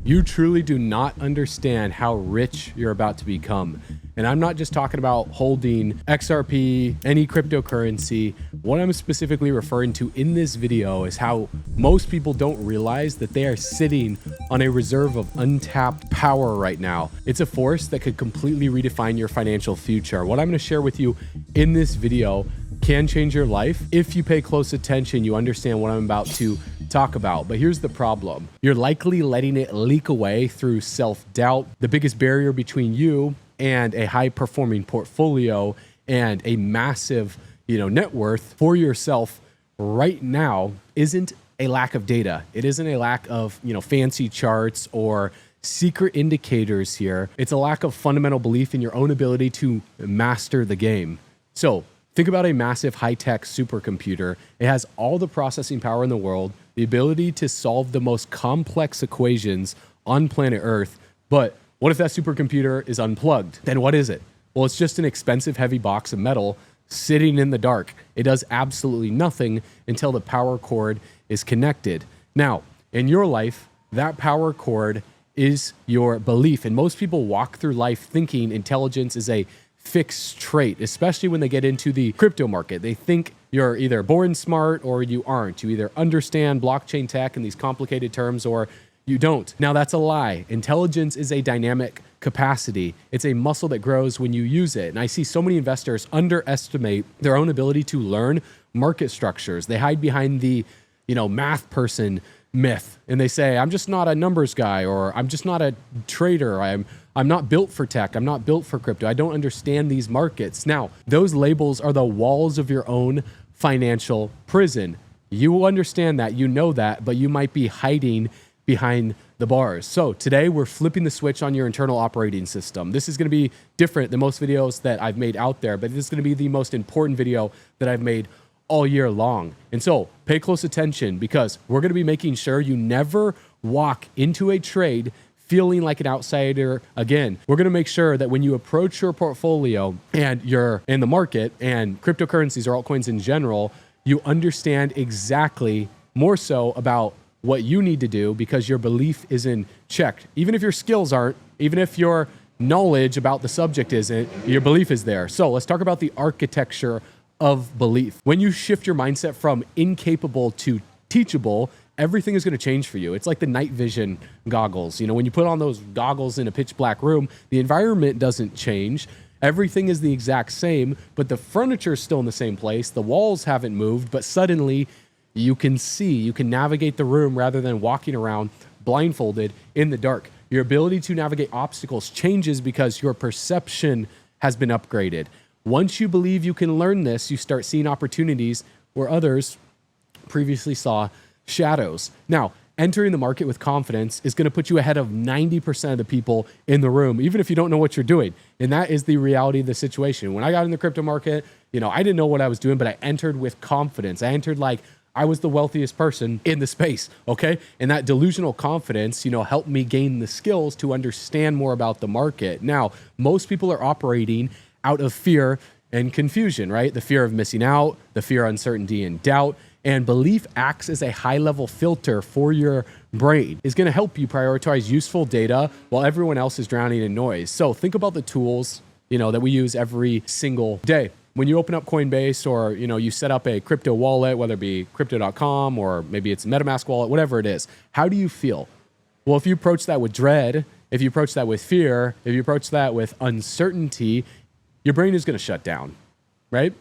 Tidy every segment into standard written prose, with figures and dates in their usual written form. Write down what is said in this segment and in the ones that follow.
You truly do not understand how rich you're about to become. And I'm not just talking about holding XRP, any cryptocurrency. What I'm specifically referring to in this video is how most people don't realize that they are sitting on a reserve of untapped power right now. It's a force that could completely redefine your financial future. What I'm going to share with you in this video can change your life. If you pay close attention, you understand what I'm about to talk about. But here's the problem. You're likely letting it leak away through self-doubt. The biggest barrier between you and a high-performing portfolio and a massive, net worth for yourself right now isn't a lack of data. It isn't a lack of, fancy charts or secret indicators here. It's a lack of fundamental belief in your own ability to master the game. So think about a massive high-tech supercomputer. It has all the processing power in the world, the ability to solve the most complex equations on planet Earth. But what if that supercomputer is unplugged? Then what is it? Well, it's just an expensive, heavy box of metal sitting in the dark. It does absolutely nothing until the power cord is connected. Now, in your life, that power cord is your belief. And most people walk through life thinking intelligence is a fixed trait, especially when they get into the crypto market. They think you're either born smart or you aren't. You either understand blockchain tech and these complicated terms or you don't. Now that's a lie. Intelligence is a dynamic capacity. It's a muscle that grows when you use it. And I see so many investors underestimate their own ability to learn market structures. They hide behind the, math person myth. And they say, I'm just not a numbers guy, or I'm just not a trader. I'm not built for tech. I'm not built for crypto. I don't understand these markets. Now, those labels are the walls of your own financial prison. You understand that, you know that, but you might be hiding behind the bars. So today we're flipping the switch on your internal operating system. This is going to be different than most videos that I've made out there, but this is going to be the most important video that I've made all year long. And so pay close attention, because we're going to be making sure you never walk into a trade feeling like an outsider again. We're going to make sure that when you approach your portfolio and you're in the market and cryptocurrencies or altcoins in general, you understand exactly more so about what you need to do, because your belief is in check. Even if your skills aren't, even if your knowledge about the subject isn't, your belief is there. So let's talk about the architecture of belief. When you shift your mindset from incapable to teachable, everything is going to change for you. It's like the night vision goggles. When you put on those goggles in a pitch black room, the environment doesn't change. Everything is the exact same, but the furniture is still in the same place. The walls haven't moved, but suddenly you can see, you can navigate the room rather than walking around blindfolded in the dark. Your ability to navigate obstacles changes because your perception has been upgraded. Once you believe you can learn this, you start seeing opportunities where others previously saw shadows. Now, entering the market with confidence is going to put you ahead of 90% of the people in the room, even if you don't know what you're doing. And that is the reality of the situation. When I got in the crypto market, I didn't know what I was doing, but I entered with confidence. I entered like I was the wealthiest person in the space, okay? And that delusional confidence, helped me gain the skills to understand more about the market. Now, most people are operating out of fear and confusion, right? The fear of missing out, the fear of uncertainty and doubt. And belief acts as a high-level filter for your brain. It's going to help you prioritize useful data while everyone else is drowning in noise. So think about the tools, that we use every single day. When you open up Coinbase, or, you set up a crypto wallet, whether it be crypto.com or maybe it's a MetaMask wallet, whatever it is, how do you feel? Well, if you approach that with dread, if you approach that with fear, if you approach that with uncertainty, your brain is going to shut down, right?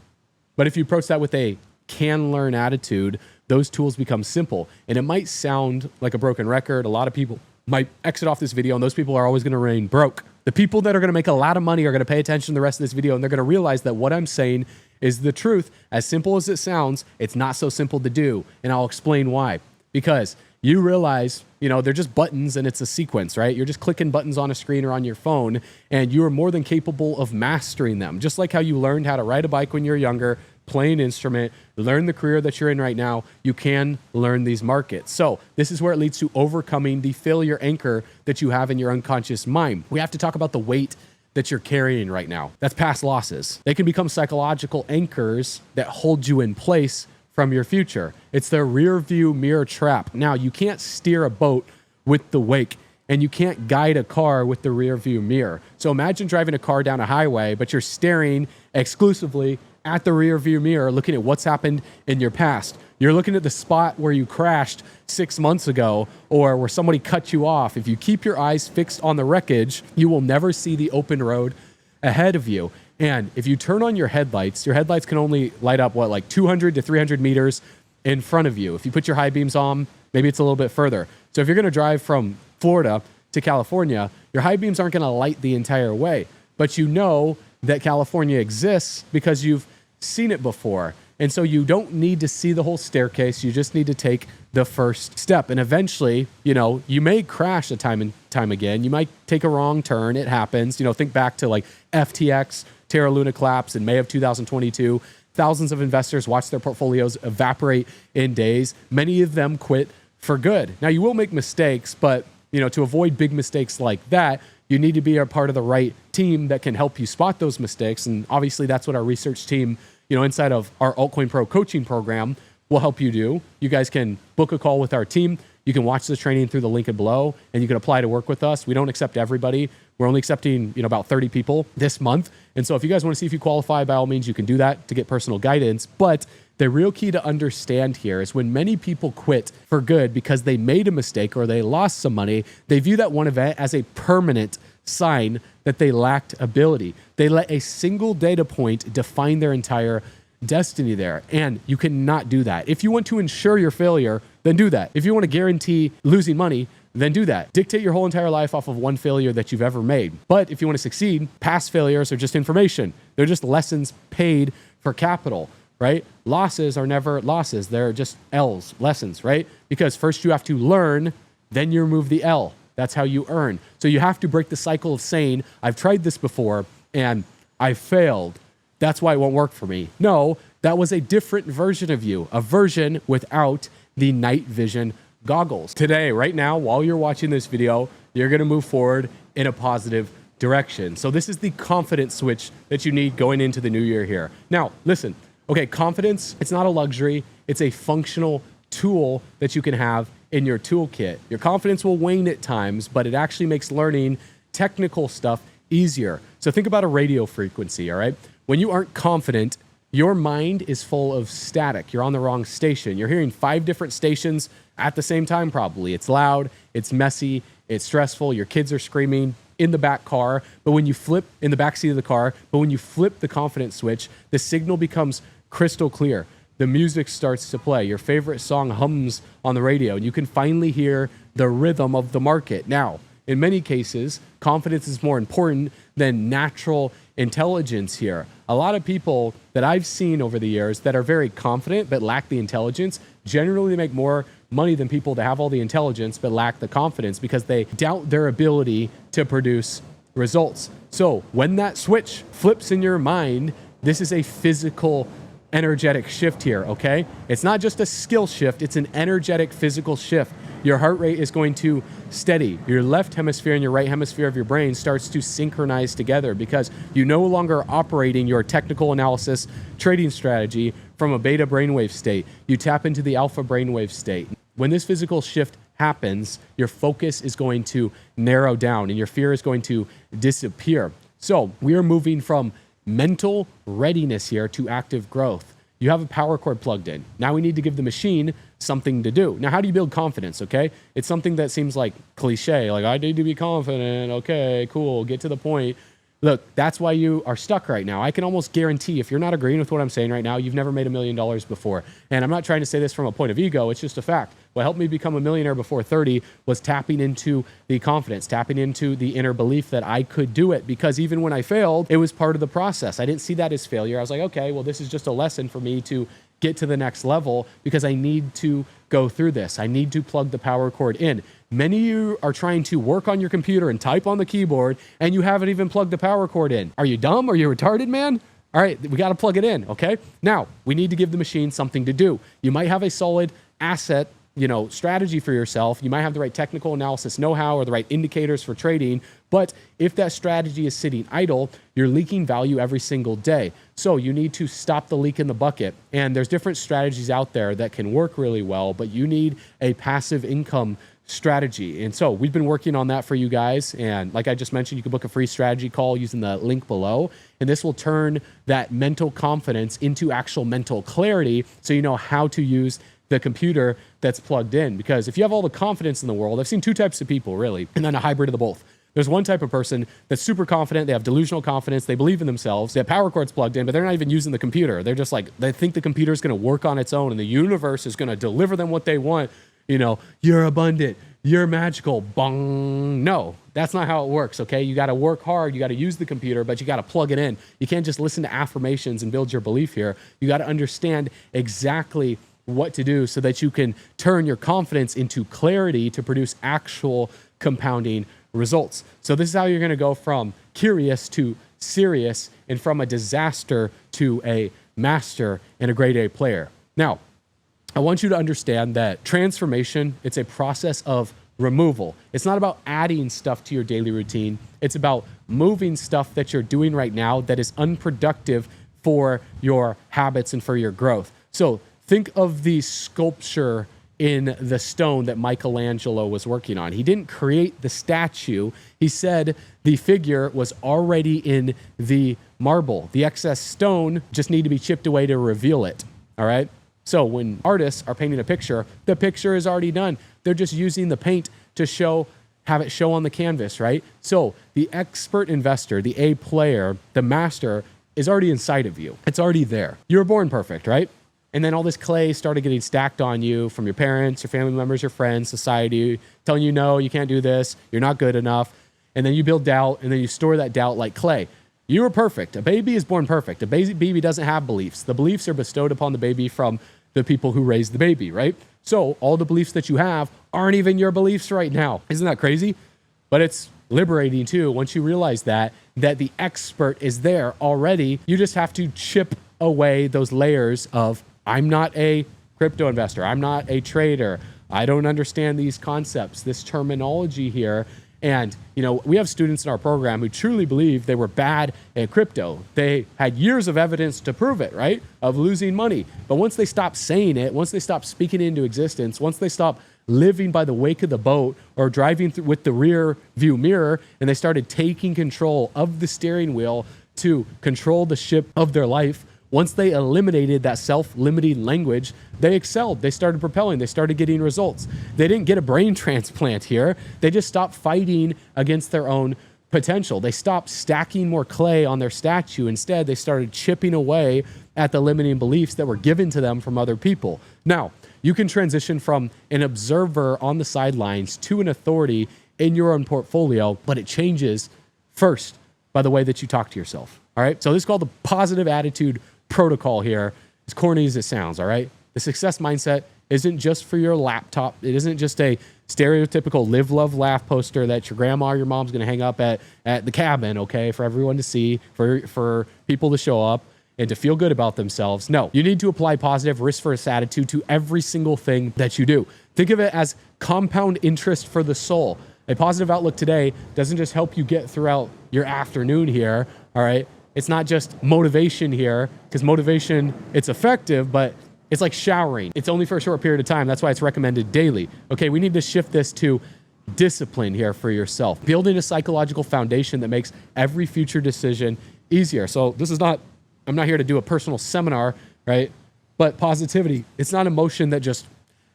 But if you approach that with a can-learn attitude, those tools become simple. And it might sound like a broken record. A lot of people might exit off this video, and those people are always going to remain broke. The people that are going to make a lot of money are going to pay attention to the rest of this video, and they're going to realize that what I'm saying is the truth. As simple as it sounds, it's not so simple to do. And I'll explain why. Because you realize, they're just buttons and it's a sequence, right? You're just clicking buttons on a screen or on your phone, and you are more than capable of mastering them. Just like how you learned how to ride a bike when you're younger, play an instrument, learn the career that you're in right now, you can learn these markets. So this is where it leads to overcoming the failure anchor that you have in your unconscious mind. We have to talk about the weight that you're carrying right now. That's past losses. They can become psychological anchors that hold you in place from your future. It's the rear view mirror trap. Now, you can't steer a boat with the wake. and you can't guide a car with the rear view mirror. So imagine driving a car down a highway, but you're staring exclusively at the rear view mirror, looking at what's happened in your past. You're looking at the spot where you crashed 6 months ago or where somebody cut you off. If you keep your eyes fixed on the wreckage, you will never see the open road ahead of you. And if you turn on your headlights can only light up, what, like 200 to 300 meters in front of you. If you put your high beams on, maybe it's a little bit further. So if you're going to drive from Florida to California, your high beams aren't going to light the entire way. But you know that California exists because you've seen it before. And so you don't need to see the whole staircase. You just need to take the first step. And eventually, you may crash a time and time again. You might take a wrong turn. It happens. Think back to like FTX, Terra Luna collapse in May of 2022. Thousands of investors watched their portfolios evaporate in days. Many of them quit for good. Now, you will make mistakes, but to avoid big mistakes like that, you need to be a part of the right team that can help you spot those mistakes. And obviously, that's what our research team, inside of our Altcoin Pro coaching program will help you do. You guys can book a call with our team. You can watch the training through the link below, and you can apply to work with us. We don't accept everybody. We're only accepting, about 30 people this month. And so if you guys want to see if you qualify, by all means, you can do that to get personal guidance. But the real key to understand here is when many people quit for good because they made a mistake or they lost some money, they view that one event as a permanent sign that they lacked ability. They let a single data point define their entire destiny there. And you cannot do that. If you want to ensure your failure, then do that. If you want to guarantee losing money, then do that. Dictate your whole entire life off of one failure that you've ever made. But if you want to succeed, past failures are just information. They're just lessons paid for capital, right? Losses are never losses. They're just L's, lessons, right? Because first you have to learn, then you remove the L. That's how you earn. So you have to break the cycle of saying, I've tried this before and I failed. That's why it won't work for me. No, that was a different version of you, a version without the night vision goggles. Today, right now, while you're watching this video, you're going to move forward in a positive direction. So this is the confidence switch that you need going into the new year here. Now, listen, okay, confidence, it's not a luxury. It's a functional tool that you can have in your toolkit. Your confidence will wane at times, but it actually makes learning technical stuff easier. So think about a radio frequency, all right? When you aren't confident, your mind is full of static. You're on the wrong station. You're hearing 5 different stations at the same time, probably. It's loud, it's messy, it's stressful. Your kids are screaming in the back car, but when you flip in the back seat of the car, but when you flip the confidence switch, the signal becomes crystal clear. The music starts to play. Your favorite song hums on the radio, and you can finally hear the rhythm of the market. Now, in many cases, confidence is more important than natural intelligence here. A lot of people that I've seen over the years that are very confident but lack the intelligence, generally make more money than people that have all the intelligence but lack the confidence because they doubt their ability to produce results. So when that switch flips in your mind, this is a physical energetic shift here, okay? It's not just a skill shift, it's an energetic physical shift. Your heart rate is going to steady. Your left hemisphere and your right hemisphere of your brain starts to synchronize together because you no longer operating your technical analysis trading strategy from a beta brainwave state. You tap into the alpha brainwave state. When this physical shift happens, your focus is going to narrow down and your fear is going to disappear. So we are moving from mental readiness here to active growth. You have a power cord plugged in. Now we need to give the machine something to do. Now, how do you build confidence, okay? It's something that seems like cliche, like I need to be confident. Okay, cool, get to the point. Look, that's why you are stuck right now. I can almost guarantee if you're not agreeing with what I'm saying right now, you've never made $1 million before. And I'm not trying to say this from a point of ego. It's just a fact. What helped me become a millionaire before 30 was tapping into the confidence, tapping into the inner belief that I could do it. Because even when I failed, it was part of the process. I didn't see that as failure. I was like, okay, well, this is just a lesson for me to get to the next level because I need to go through this. I need to plug the power cord in. Many of you are trying to work on your computer and type on the keyboard and you haven't even plugged the power cord in. Are you dumb? Are you retarded, man? All right, we got to plug it in, okay? Now, we need to give the machine something to do. You might have a solid asset, strategy for yourself. You might have the right technical analysis know-how or the right indicators for trading, but if that strategy is sitting idle, you're leaking value every single day. So you need to stop the leak in the bucket. And there's different strategies out there that can work really well, but you need a passive income strategy. And so we've been working on that for you guys. And like I just mentioned, you can book a free strategy call using the link below. And this will turn that mental confidence into actual mental clarity, so you know how to use the computer that's plugged in. Because if you have all the confidence in the world, I've seen two types of people really, and then a hybrid of the both. There's one type of person that's super confident. They have delusional confidence. They believe in themselves. They have power cords plugged in, but they're not even using the computer. They're just like, they think the computer is going to work on its own and the universe is going to deliver them what they want. You know, you're abundant, you're magical, bong. No, that's not how it works, okay? You got to work hard. You got to use the computer, but you got to plug it in. You can't just listen to affirmations and build your belief here. You got to understand exactly what to do so that you can turn your confidence into clarity to produce actual compounding results. So this is how you're going to go from curious to serious, and from a disaster to a master and a grade A player. Now, I want you to understand that transformation, it's a process of removal. It's not about adding stuff to your daily routine. It's about moving stuff that you're doing right now that is unproductive for your habits and for your growth. So think of the sculpture in the stone that Michelangelo was working on. He didn't create the statue. He said the figure was already in the marble. The excess stone just need to be chipped away to reveal it. All right. So when artists are painting a picture, the picture is already done. They're just using the paint to have it show on the canvas, right? So the expert investor, the A player, the master is already inside of you. It's already there. You were born perfect, right? And then all this clay started getting stacked on you from your parents, your family members, your friends, society, telling you, no, you can't do this. You're not good enough. And then you build doubt, and then you store that doubt like clay. You were perfect. A baby is born perfect. A baby doesn't have beliefs. The beliefs are bestowed upon the baby from the people who raised the baby, right? So all the beliefs that you have aren't even your beliefs right now. Isn't that crazy? But it's liberating too. Once you realize that the expert is there already, you just have to chip away those layers of, I'm not a crypto investor. I'm not a trader. I don't understand these concepts, this terminology here. And, you know, we have students in our program who truly believe they were bad at crypto. They had years of evidence to prove it, right? Of losing money. But once they stopped saying it, once they stopped speaking it into existence, once they stopped living by the wake of the boat or driving with the rear view mirror, and they started taking control of the steering wheel to control the ship of their life, once they eliminated that self-limiting language, they excelled. They started propelling. They started getting results. They didn't get a brain transplant here. They just stopped fighting against their own potential. They stopped stacking more clay on their statue. Instead, they started chipping away at the limiting beliefs that were given to them from other people. Now, you can transition from an observer on the sidelines to an authority in your own portfolio, but it changes first by the way that you talk to yourself. All right. So this is called the positive attitude protocol here, as corny as it sounds, all right? The success mindset isn't just for your laptop. It isn't just a stereotypical live, love, laugh poster that your grandma or your mom's going to hang up at the cabin, okay, for everyone to see, for people to show up and to feel good about themselves. No, you need to apply positive risk-first attitude to every single thing that you do. Think of it as compound interest for the soul. A positive outlook today doesn't just help you get throughout your afternoon here, all right? It's not just motivation here, because motivation, it's effective, but it's like showering. It's only for a short period of time. That's why it's recommended daily. Okay, we need to shift this to discipline here for yourself. Building a psychological foundation that makes every future decision easier. So this is not, I'm not here to do a personal seminar, right? But positivity, it's not emotion that just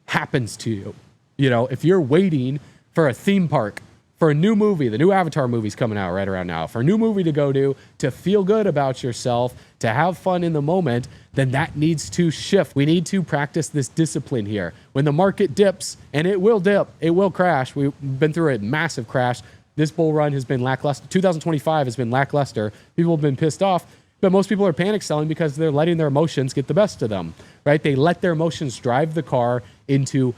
happens to you. You know, if you're waiting for a theme park, for a new movie, the new Avatar movie's coming out right around now, for a new movie to go to feel good about yourself, to have fun in the moment, then that needs to shift. We need to practice this discipline here. When the market dips, and it will dip, it will crash. We've been through a massive crash. This bull run has been lackluster. 2025 has been lackluster. People have been pissed off, but most people are panic selling because they're letting their emotions get the best of them, right? They let their emotions drive the car into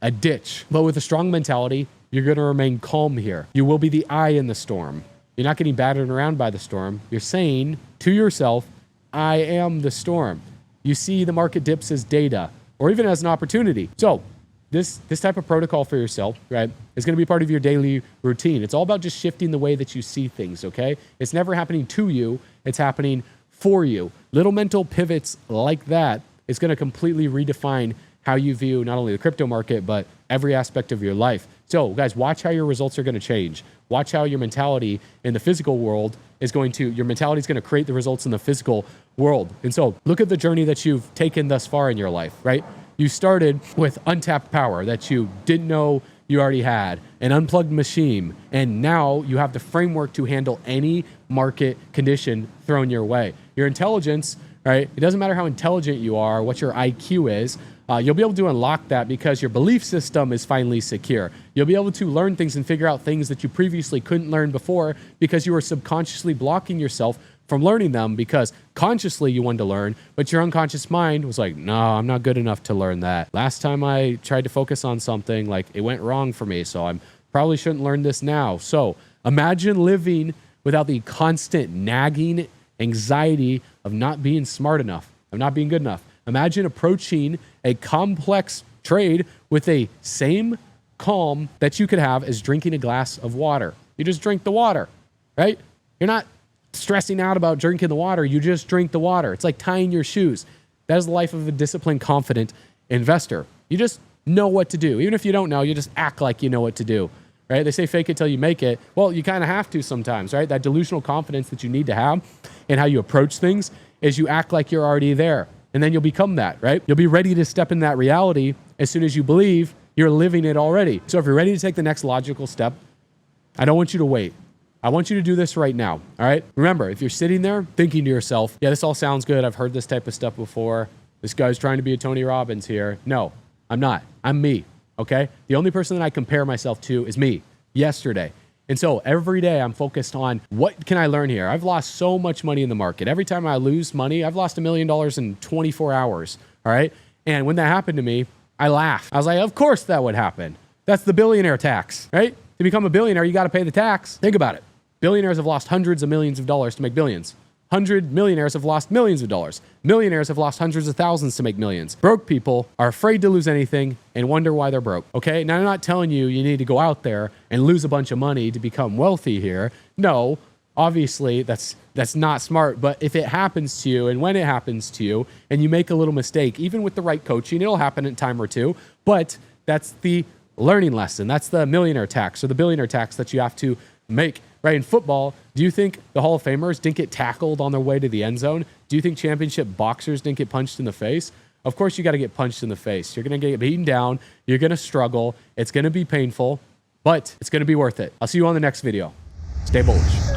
a ditch. But with a strong mentality, you're going to remain calm here. You will be the eye in the storm. You're not getting battered around by the storm. You're saying to yourself, I am the storm. You see the market dips as data or even as an opportunity. So this type of protocol for yourself, right, is going to be part of your daily routine. It's all about just shifting the way that you see things, okay? It's never happening to you. It's happening for you. Little mental pivots like that is going to completely redefine how you view not only the crypto market, but every aspect of your life. So guys, watch how your results are going to change. Watch how your mentality in the physical world is going to, your mentality is going to create the results in the physical world. And so look at the journey that you've taken thus far in your life, right? You started with untapped power that you didn't know you already had, an unplugged machine, and now you have the framework to handle any market condition thrown your way. Your intelligence, right? It doesn't matter how intelligent you are, what your IQ is, you'll be able to unlock that because your belief system is finally secure. You'll be able to learn things and figure out things that you previously couldn't learn before because you were subconsciously blocking yourself from learning them because consciously you wanted to learn, but your unconscious mind was like, no, I'm not good enough to learn that. Last time I tried to focus on something, like it went wrong for me, so I probably shouldn't learn this now. So imagine living without the constant nagging anxiety of not being smart enough, of not being good enough. Imagine approaching a complex trade with a same calm that you could have as drinking a glass of water. You just drink the water, right? You're not stressing out about drinking the water. You just drink the water. It's like tying your shoes. That is the life of a disciplined, confident investor. You just know what to do. Even if you don't know, you just act like you know what to do, right? They say fake it till you make it. Well, you kind of have to sometimes, right? That delusional confidence that you need to have in how you approach things is you act like you're already there. And then you'll become that, right? You'll be ready to step in that reality as soon as you believe you're living it already. So if you're ready to take the next logical step, I don't want you to wait. I want you to do this right now, all right? Remember, if you're sitting there thinking to yourself, yeah, this all sounds good. I've heard this type of stuff before. This guy's trying to be a Tony Robbins here. No, I'm not. I'm me, okay? The only person that I compare myself to is me yesterday. And so every day I'm focused on what can I learn here? I've lost so much money in the market. Every time I lose money, I've lost $1 million in 24 hours, all right? And when that happened to me, I laughed. I was like, of course that would happen. That's the billionaire tax, right? To become a billionaire, you got to pay the tax. Think about it. Billionaires have lost hundreds of millions of dollars to make billions. 100 millionaires have lost millions of dollars. Millionaires have lost hundreds of thousands to make millions. Broke people are afraid to lose anything and wonder why they're broke. Okay, now I'm not telling you you need to go out there and lose a bunch of money to become wealthy here. No, obviously that's not smart. But if it happens to you and when it happens to you and you make a little mistake, even with the right coaching, it'll happen in a time or two. But that's the learning lesson. That's the millionaire tax or the billionaire tax that you have to make. Right, in football, do you think the Hall of Famers didn't get tackled on their way to the end zone? Do you think championship boxers didn't get punched in the face? Of course you got to get punched in the face. You're going to get beaten down. You're going to struggle. It's going to be painful, but it's going to be worth it. I'll see you on the next video. Stay bullish.